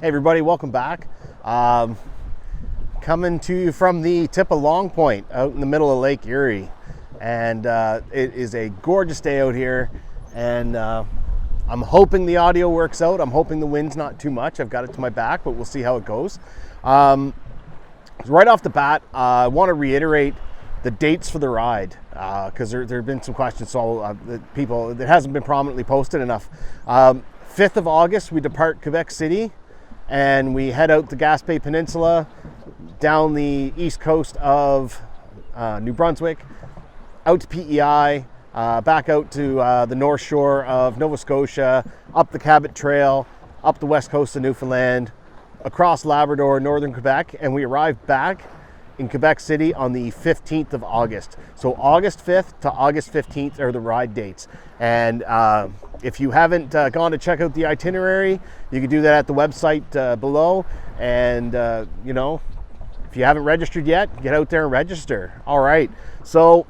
Hey everybody, welcome back. Coming to you from the tip of Long Point out in the middle of Lake Erie. And it is a gorgeous day out here, and I'm hoping the audio works out. I'm hoping the wind's not too much. I've got it to my back, but we'll see how it goes. Right off the bat, I want to reiterate the dates for the ride, because there have been some questions, so it hasn't been prominently posted enough. 5th of August, we depart Quebec City, and we head out the Gaspé Peninsula, down the east coast of New Brunswick, out to PEI, back out to the north shore of Nova Scotia, up the Cabot Trail, up the west coast of Newfoundland, across Labrador, northern Quebec, and we arrive back in Quebec City on the 15th of August. So August 5th to August 15th are the ride dates. And if you haven't gone to check out the itinerary, you can do that at the website below. And, if you haven't registered yet, get out there and register. All right. So,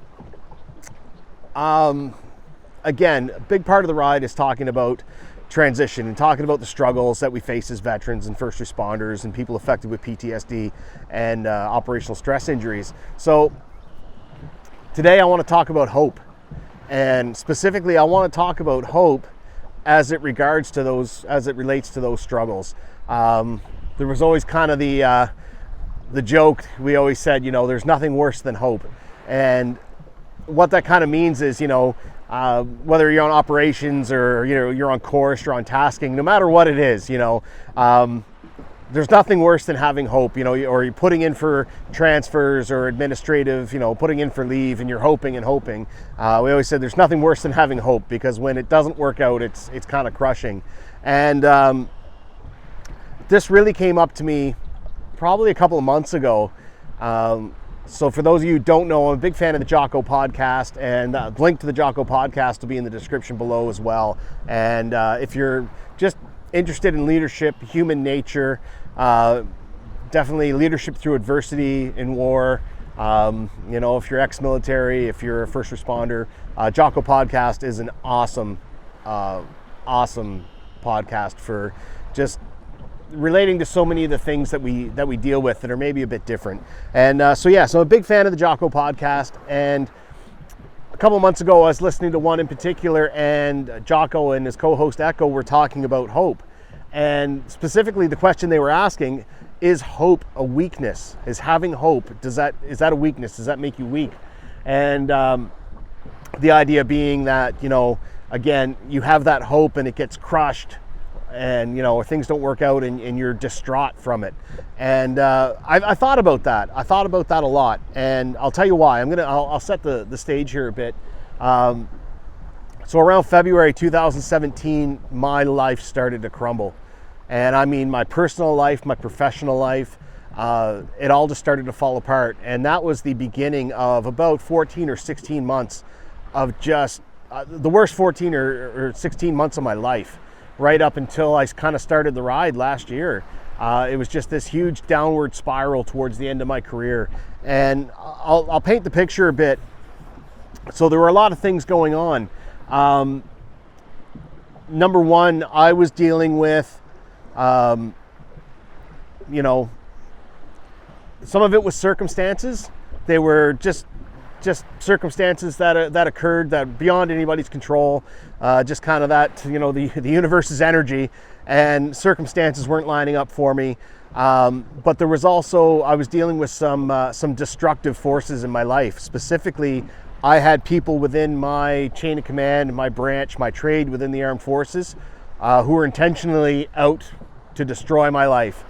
again, a big part of the ride is talking about transition and talking about the struggles that we face as veterans and first responders and people affected with PTSD and operational stress injuries. So today I want to talk about hope, and specifically I want to talk about hope as it relates to those struggles. There was always kind of the joke, we always said, there's nothing worse than hope. And what that kind of means is, whether you're on operations or you're on course or on tasking, no matter what it is, there's nothing worse than having hope, or you're putting in for transfers or administrative, putting in for leave, and you're hoping and hoping. We always said there's nothing worse than having hope, because when it doesn't work out, it's kind of crushing. And this really came up to me probably a couple of months ago. So for those of you who don't know, I'm a big fan of the Jocko Podcast, and the link to the Jocko Podcast will be in the description below as well. And if you're just interested in leadership, human nature, definitely leadership through adversity in war, if you're ex-military, if you're a first responder, Jocko Podcast is an awesome podcast for just relating to so many of the things that we deal with that are maybe a bit different. And so I'm a big fan of the Jocko Podcast. And a couple of months ago, I was listening to one in particular, and Jocko and his co-host Echo were talking about hope. And specifically, the question they were asking, is hope a weakness? Is having hope, is that a weakness? Does that make you weak? And the idea being that, again, you have that hope and it gets crushed, and or things don't work out, and you're distraught from it. And I thought about that. I thought about that a lot, and I'll tell you why. I'll set the stage here a bit. So around February 2017, my life started to crumble, and I mean my personal life, my professional life. It all just started to fall apart, and that was the beginning of about 14 or 16 months of just the worst 14 or 16 months of my life. Right up until I kind of started the ride last year. It was just this huge downward spiral towards the end of my career. And I'll paint the picture a bit. So there were a lot of things going on. Number one, I was dealing with, some of it was circumstances. They were just circumstances that occurred that beyond anybody's control, just kind of that, the universe's energy, and circumstances weren't lining up for me. But there was also, I was dealing with some destructive forces in my life. Specifically, I had people within my chain of command, my branch, my trade within the armed forces, who were intentionally out to destroy my life.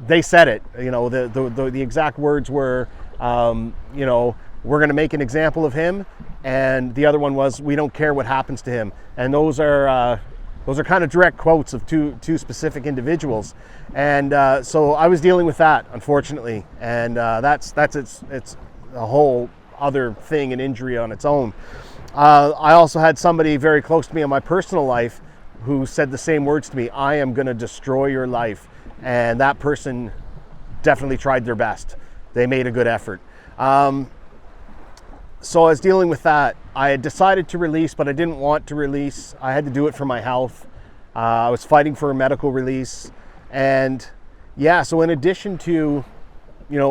They said it, the exact words were, we're going to make an example of him, and the other one was, we don't care what happens to him. And those are kind of direct quotes of two specific individuals. And so I was dealing with that, unfortunately, and that's it's a whole other thing, an injury on its own. I also had somebody very close to me in my personal life who said the same words to me: I am going to destroy your life. And that person definitely tried their best. They made a good effort. So I was dealing with that. I had decided to release, but I didn't want to release. I had to do it for my health. I was fighting for a medical release. And yeah, so in addition to,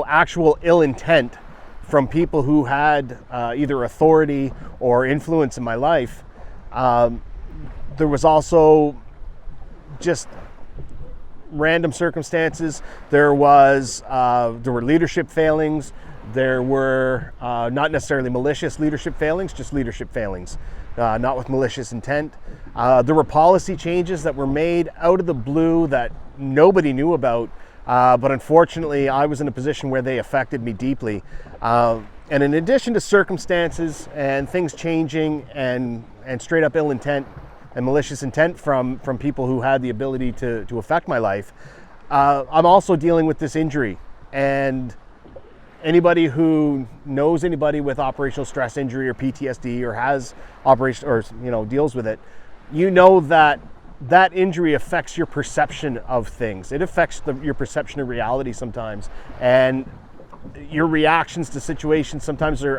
actual ill intent from people who had either authority or influence in my life, there was also just random circumstances. There were leadership failings. There were not necessarily malicious leadership failings, just leadership failings, not with malicious intent. There were policy changes that were made out of the blue that nobody knew about, but unfortunately I was in a position where they affected me deeply. And in addition to circumstances and things changing and straight up ill intent and malicious intent from people who had the ability to affect my life, I'm also dealing with this injury. And anybody who knows anybody with operational stress injury or PTSD or has deals with it, that injury affects your perception of things. It affects your perception of reality sometimes, and your reactions to situations. Sometimes you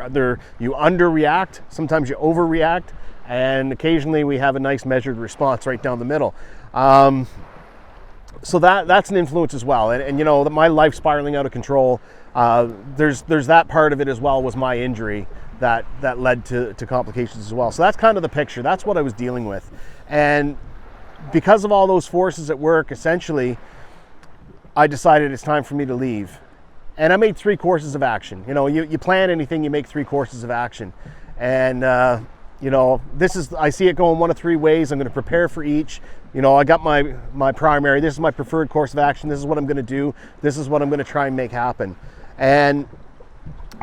underreact, sometimes you overreact, and occasionally we have a nice measured response right down the middle. So that's an influence as well. And my life spiraling out of control, there's that part of it as well, was my injury that led to complications as well. So that's kind of the picture. That's what I was dealing with. And because of all those forces at work, essentially, I decided it's time for me to leave. And I made 3 courses of action. You plan anything, you make 3 courses of action. And I see it going one of 3 ways. I'm going to prepare for each. I got my primary. This is my preferred course of action. This is what I'm going to do. This is what I'm going to try and make happen. And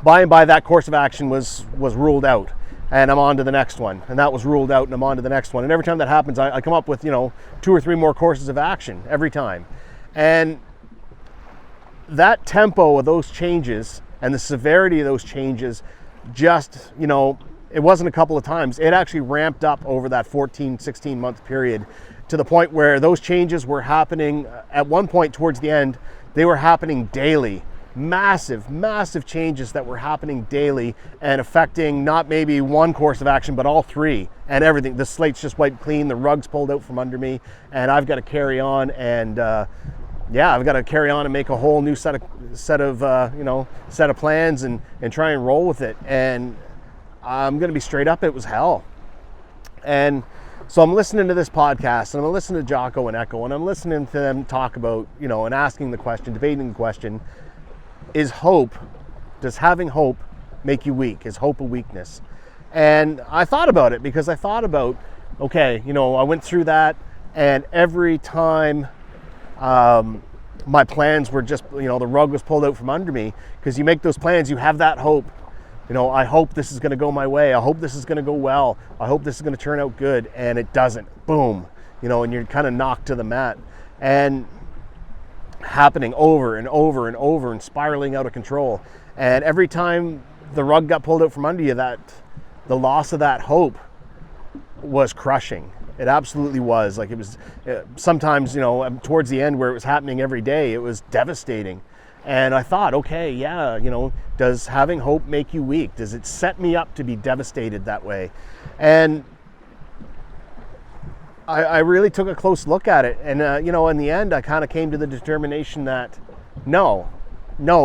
by and by, that course of action was ruled out, and I'm on to the next one. And that was ruled out, and I'm on to the next one. And every time that happens, I come up with 2 or 3 more courses of action every time. And that tempo of those changes and the severity of those changes, just it wasn't a couple of times. It actually ramped up over that 14, 16 month period to the point where those changes were happening. At one point towards the end, they were happening daily. Massive changes that were happening daily and affecting not maybe one course of action, but all 3 and everything. The slate's just wiped clean, the rug's pulled out from under me, and I've got to carry on and I've got to carry on and make a whole new set of plans and try and roll with it. And I'm going to be straight up, it was hell. And so I'm listening to this podcast, and I'm listening to Jocko and Echo, and I'm listening to them talk about, and asking the question, debating the question, does having hope make you weak? Is hope a weakness? And I thought about it, because I thought about, I went through that, and every time my plans were just, the rug was pulled out from under me, because you make those plans, you have that hope. I hope this is going to go my way. I hope this is going to go well. I hope this is going to turn out good. And it doesn't. Boom. And you're kind of knocked to the mat. And happening over and over and over and spiraling out of control. And every time the rug got pulled out from under you, the loss of that hope was crushing. It absolutely was. Like, it was sometimes, towards the end where it was happening every day, it was devastating. And I thought, does having hope make you weak? Does it set me up to be devastated that way? And I really took a close look at it. And, in the end, I kind of came to the determination that no,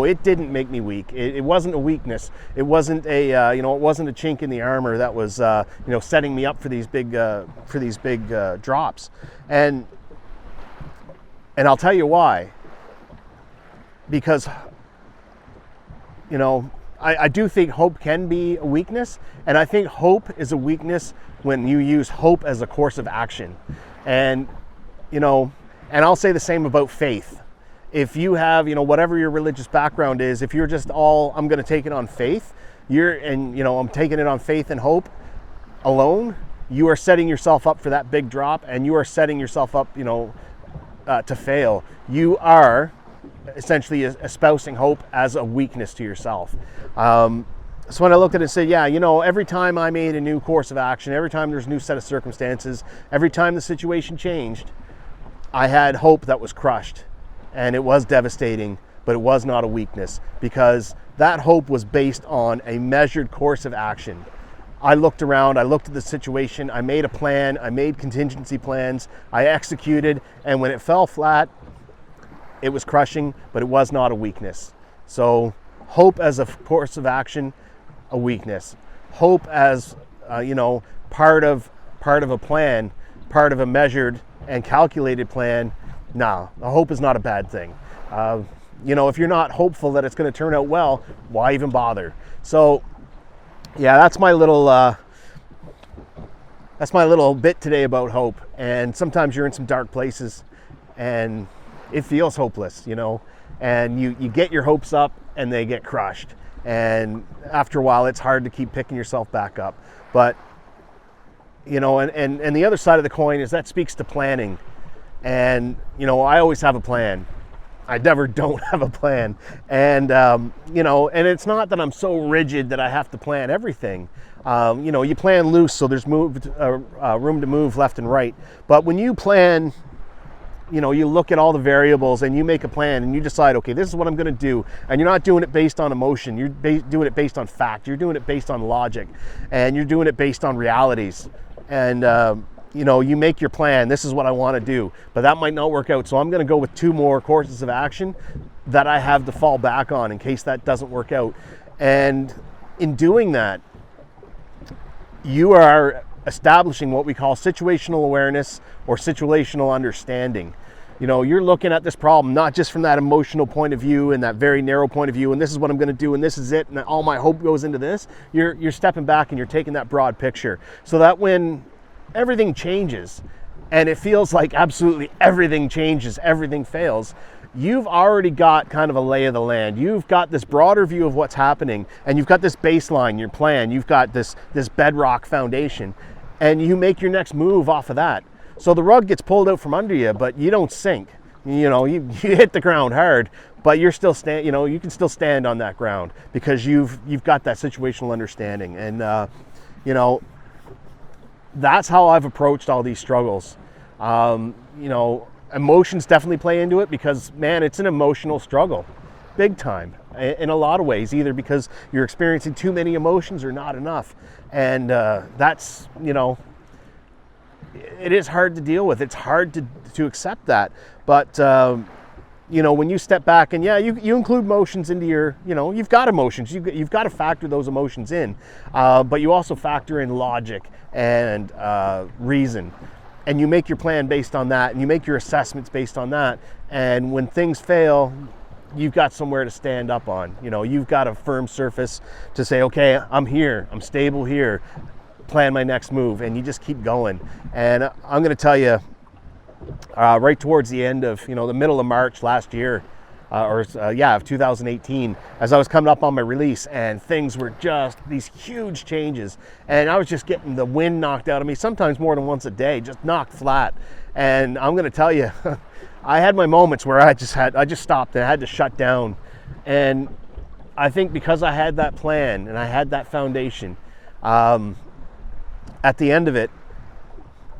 it didn't make me weak. It wasn't a weakness. It wasn't it wasn't a chink in the armor that was, setting me up for these big drops. And I'll tell you why. Because, I do think hope can be a weakness, and I think hope is a weakness when you use hope as a course of action. And, and I'll say the same about faith. If you have, whatever your religious background is, if you're just I'm going to take it on faith, I'm taking it on faith and hope alone, you are setting yourself up for that big drop, and you are setting yourself up, to fail. You are essentially espousing hope as a weakness to yourself. So when I looked at it and said, every time I made a new course of action, every time there's a new set of circumstances, every time the situation changed, I had hope that was crushed. And it was devastating, but it was not a weakness, because that hope was based on a measured course of action. I looked around, I looked at the situation, I made a plan, I made contingency plans, I executed, and when it fell flat, It was crushing, but it was not a weakness. So hope as a course of action, a weakness. Hope as part of a plan, part of a measured and calculated plan. No, hope is not a bad thing. If you're not hopeful that it's going to turn out well, why even bother? So yeah, that's my little bit today about hope. And sometimes you're in some dark places and it feels hopeless, and you get your hopes up and they get crushed. And after a while, it's hard to keep picking yourself back up. But, and the other side of the coin is that speaks to planning. And, I always have a plan. I never don't have a plan. And, and it's not that I'm so rigid that I have to plan everything. You plan loose, so there's room to move left and right. But when you plan, you look at all the variables and you make a plan and you decide, okay, this is what I'm going to do. And you're not doing it based on emotion. You're doing it based on fact. You're doing it based on logic. And you're doing it based on realities. And, you make your plan. This is what I want to do. But that might not work out. So I'm going to go with 2 more courses of action that I have to fall back on in case that doesn't work out. And in doing that, you are establishing what we call situational awareness or situational understanding. You're looking at this problem not just from that emotional point of view and that very narrow point of view, and this is what I'm going to do, and this is it, and all my hope goes into this. You're stepping back and you're taking that broad picture, so that when everything changes and it feels like absolutely everything changes, everything fails, you've already got kind of a lay of the land. You've got this broader view of what's happening, and you've got this baseline, your plan. You've got this bedrock foundation, and you make your next move off of that. So the rug gets pulled out from under you, but you don't sink. You hit the ground hard, but you're still you can still stand on that ground because you've got that situational understanding. And that's how I've approached all these struggles. Emotions definitely play into it because, man, it's an emotional struggle, big time, in a lot of ways, either because you're experiencing too many emotions or not enough. And that's, it is hard to deal with. It's hard to accept that. But, when you step back and, you include emotions into your, you've got emotions. You've got to factor those emotions in. But you also factor in logic and reason. And you make your plan based on that, and you make your assessments based on that. And when things fail, you've got somewhere to stand up on. You've got a firm surface to say, okay, I'm here, I'm stable here, plan my next move, and you just keep going. And I'm going to tell you, right towards the end of, the middle of March last year, of 2018, as I was coming up on my release, and things were just these huge changes, and I was just getting the wind knocked out of me, sometimes more than once a day, just knocked flat. And I'm going to tell you, I had my moments where I just stopped and I had to shut down. And I think because I had that plan and I had that foundation, at the end of it,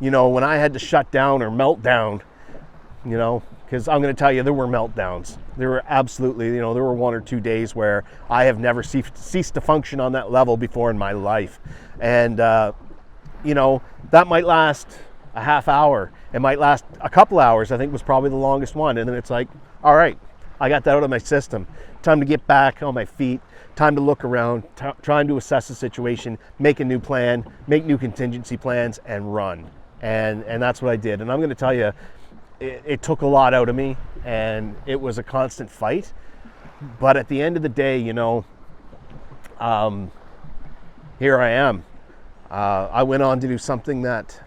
when I had to shut down or melt down, because I'm going to tell you, there were meltdowns. There were absolutely, there were 1 or 2 days where I have never ceased to function on that level before in my life. And, that might last a half hour. It might last a couple hours, I think was probably the longest one. And then it's like, all right, I got that out of my system. Time to get back on my feet. Time to look around, trying to assess the situation, make a new plan, make new contingency plans, and run. And that's what I did. And I'm going to tell you, it took a lot out of me, and it was a constant fight. But at the end of the day, here I am. I went on to do something that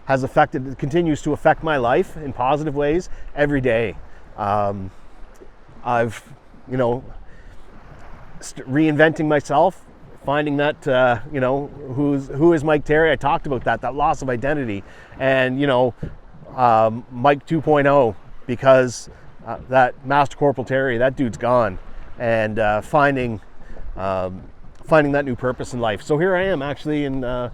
continues to affect my life in positive ways every day. I've, reinventing myself, finding that, who is Mike Terry? I talked about that loss of identity, and, Mike 2.0, because that Master Corporal Terry, that dude's gone, and finding that new purpose in life. So here I am, actually, and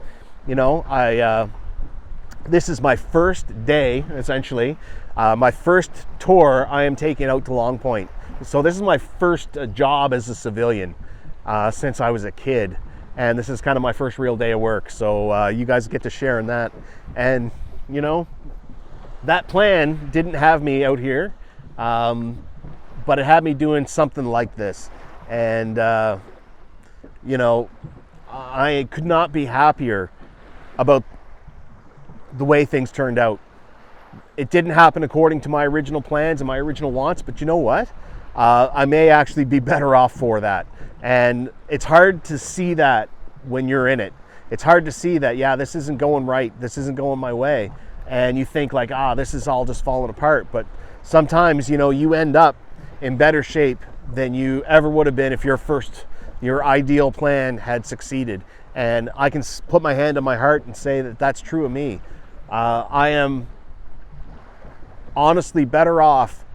this is my first day, essentially, my first tour I am taking out to Long Point. So this is my first job as a civilian since I was a kid, and this is kind of my first real day of work. So you guys get to share in that, and that plan didn't have me out here but it had me doing something like this. And, you know, I could not be happier about the way things turned out. It didn't happen according to my original plans and my original wants, but you know what? I may actually be better off for that. And it's hard to see that when you're in it. It's hard to see that, yeah, this isn't going right. This isn't going my way. And you think like, this is all just falling apart. But sometimes, you know, you end up in better shape than you ever would have been if your ideal plan had succeeded. And I can put my hand on my heart and say that that's true of me. I am honestly better off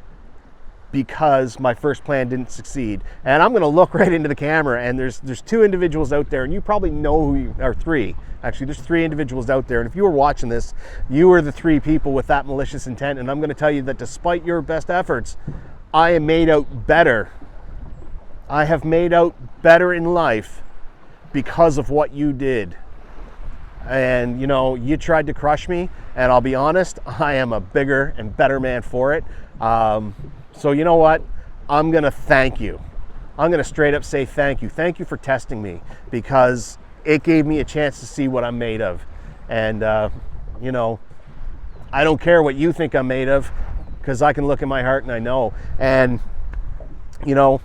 because my first plan didn't succeed. And I'm going to look right into the camera, and there's two individuals out there, and you probably know who you are. Three. Actually, there's three individuals out there, and if you were watching this, you were the three people with that malicious intent. And I'm going to tell you that despite your best efforts, I am made out better. I have made out better in life because of what you did. And you know, you tried to crush me, and I'll be honest, I am a bigger and better man for it. So you know what? I'm gonna thank you. I'm gonna straight up say thank you. Thank you for testing me, because it gave me a chance to see what I'm made of. And you know, I don't care what you think I'm made of, because I can look in my heart and I know. And you know,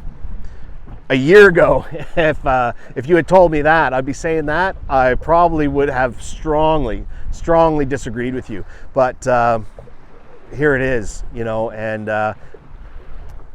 a year ago, if you had told me that, I'd be saying that, I probably would have strongly disagreed with you. But here it is, you know, and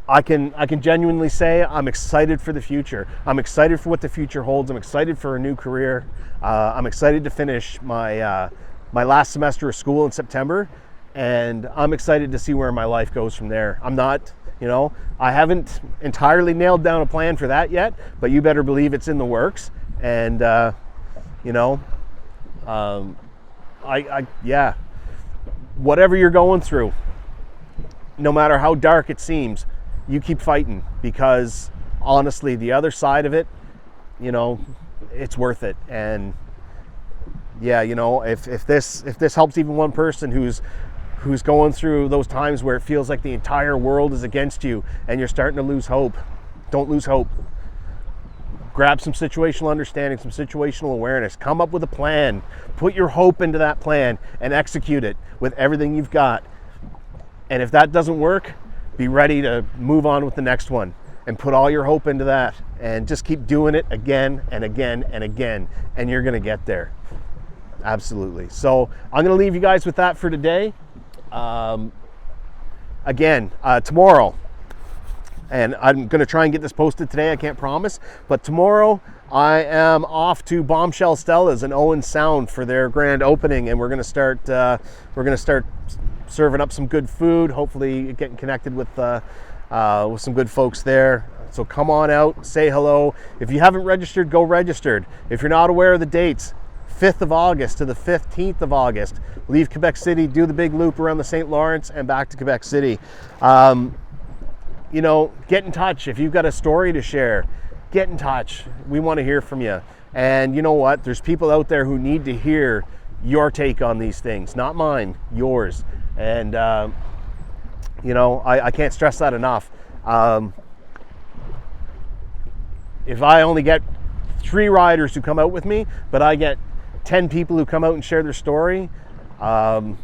I can genuinely say I'm excited for the future. I'm excited for what the future holds. I'm excited for a new career. I'm excited to finish my last semester of school in September, and I'm excited to see where my life goes from there. I'm not, you know, I haven't entirely nailed down a plan for that yet, but you better believe it's in the works. And you know, yeah, whatever you're going through, no matter how dark it seems, you keep fighting, because honestly, the other side of it, you know, it's worth it. And yeah, you know, if this helps even one person who's going through those times where it feels like the entire world is against you and you're starting to lose hope, don't lose hope. Grab some situational understanding, some situational awareness, come up with a plan, put your hope into that plan and execute it with everything you've got. And if that doesn't work, be ready to move on with the next one and put all your hope into that, and just keep doing it again and again and again, and you're gonna get there. Absolutely. So I'm gonna leave you guys with that for today. Again, tomorrow, and I'm going to try and get this posted today, I can't promise, but tomorrow I am off to Bombshell Stella's in Owen Sound for their grand opening, and we're going to start serving up some good food, hopefully getting connected with some good folks there. So come on out, say hello. If you haven't registered, go registered. If you're not aware of the dates, 5th of August to the 15th of August. Leave Quebec City, do the big loop around the St. Lawrence and back to Quebec City. You know, get in touch. If you've got a story to share, get in touch. We want to hear from you. And you know what? There's people out there who need to hear your take on these things. Not mine, yours. And, you know, I can't stress that enough. If I only get 3 riders who come out with me, but I get 10 people who come out and share their story, I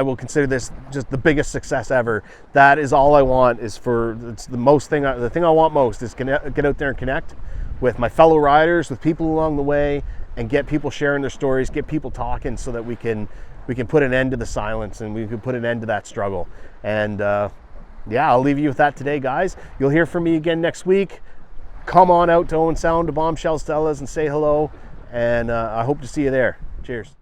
will consider this just the biggest success ever. That is all I want. The thing I want most is get out there and connect with my fellow riders, with people along the way, and get people sharing their stories, get people talking, so that we can put an end to the silence and we can put an end to that struggle. And yeah, I'll leave you with that today, guys. You'll hear from me again next week. Come on out to Owen Sound, to Bombshell Stella's, and say hello. And I hope to see you there. Cheers.